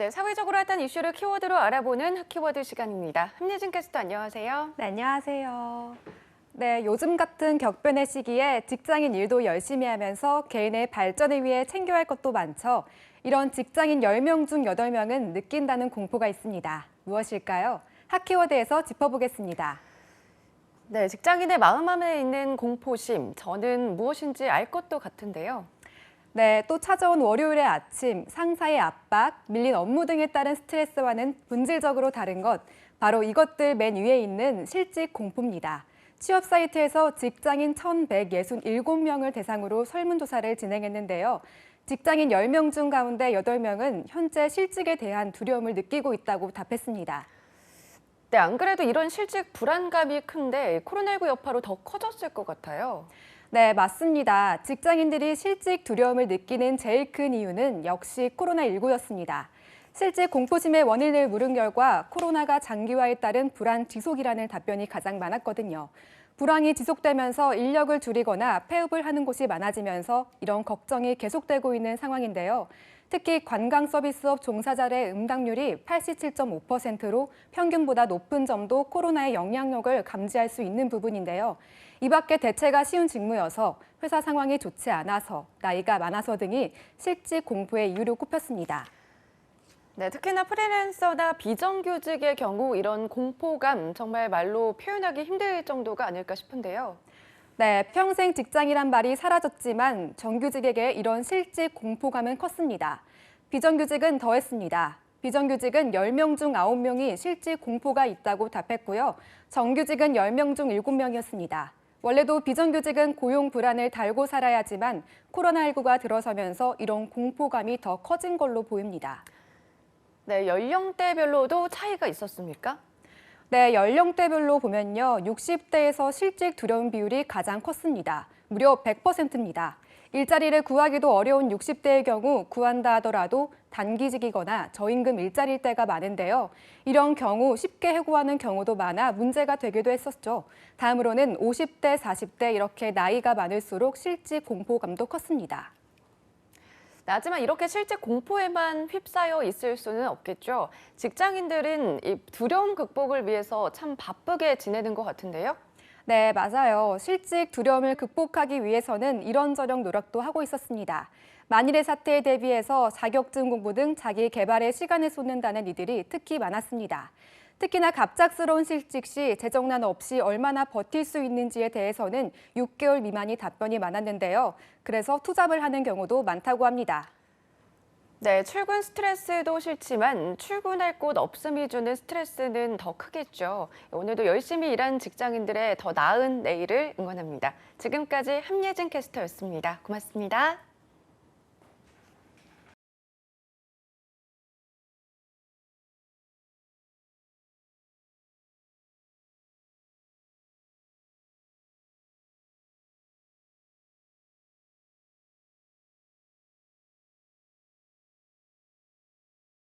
네, 사회적으로 핫한 이슈를 키워드로 알아보는 키워드 시간입니다. 함예진 캐스터 안녕하세요. 네, 안녕하세요. 네, 요즘 같은 격변의 시기에 직장인 일도 열심히 하면서 개인의 발전을 위해 챙겨야 할 것도 많죠. 이런 직장인 10명 중 8명은 느낀다는 공포가 있습니다. 무엇일까요? 핫키워드에서 짚어보겠습니다. 네, 직장인의 마음 안에 있는 공포심, 저는 무엇인지 알 것도 같은데요. 네, 또 찾아온 월요일의 아침, 상사의 압박, 밀린 업무 등에 따른 스트레스와는 본질적으로 다른 것, 바로 이것들 맨 위에 있는 실직 공포입니다. 취업 사이트에서 직장인 1,167명을 대상으로 설문조사를 진행했는데요. 직장인 10명 중 가운데 8명은 현재 실직에 대한 두려움을 느끼고 있다고 답했습니다. 네, 안 그래도 이런 실직 불안감이 큰데 코로나19 여파로 더 커졌을 것 같아요. 네, 맞습니다. 직장인들이 실직 두려움을 느끼는 제일 큰 이유는 역시 코로나19였습니다. 실직 공포심의 원인을 물은 결과 코로나가 장기화에 따른 불안 지속이라는 답변이 가장 많았거든요. 불황이 지속되면서 인력을 줄이거나 폐업을 하는 곳이 많아지면서 이런 걱정이 계속되고 있는 상황인데요. 특히 관광 서비스업 종사자의 응답률이 87.5%로 평균보다 높은 점도 코로나의 영향력을 감지할 수 있는 부분인데요. 이 밖에 대체가 쉬운 직무여서 회사 상황이 좋지 않아서 나이가 많아서 등이 실직 공포의 이유로 꼽혔습니다. 네, 특히나 프리랜서나 비정규직의 경우 이런 공포감 정말 말로 표현하기 힘들 정도가 아닐까 싶은데요. 네, 평생 직장이란 말이 사라졌지만 정규직에게 이런 실직 공포감은 컸습니다. 비정규직은 더했습니다. 비정규직은 10명 중 9명이 실직 공포가 있다고 답했고요. 정규직은 10명 중 7명이었습니다. 원래도 비정규직은 고용 불안을 달고 살아야 하지만 코로나19가 들어서면서 이런 공포감이 더 커진 걸로 보입니다. 네, 연령대별로도 차이가 있었습니까? 네, 연령대별로 보면요. 60대에서 실직 두려움 비율이 가장 컸습니다. 무려 100%입니다. 일자리를 구하기도 어려운 60대의 경우 구한다 하더라도 단기직이거나 저임금 일자리일 때가 많은데요. 이런 경우 쉽게 해고하는 경우도 많아 문제가 되기도 했었죠. 다음으로는 50대, 40대 이렇게 나이가 많을수록 실직 공포감도 컸습니다. 하지만 이렇게 실직 공포에만 휩싸여 있을 수는 없겠죠. 직장인들은 이 두려움 극복을 위해서 참 바쁘게 지내는 것 같은데요. 네, 맞아요. 실직 두려움을 극복하기 위해서는 이런저런 노력도 하고 있었습니다. 만일의 사태에 대비해서 자격증 공부 등 자기 개발에 시간을 쏟는다는 이들이 특히 많았습니다. 특히나 갑작스러운 실직 시 재정난 없이 얼마나 버틸 수 있는지에 대해서는 6개월 미만이 답변이 많았는데요. 그래서 투잡을 하는 경우도 많다고 합니다. 네, 출근 스트레스도 싫지만 출근할 곳 없음이 주는 스트레스는 더 크겠죠. 오늘도 열심히 일한 직장인들의 더 나은 내일을 응원합니다. 지금까지 함예진 캐스터였습니다. 고맙습니다.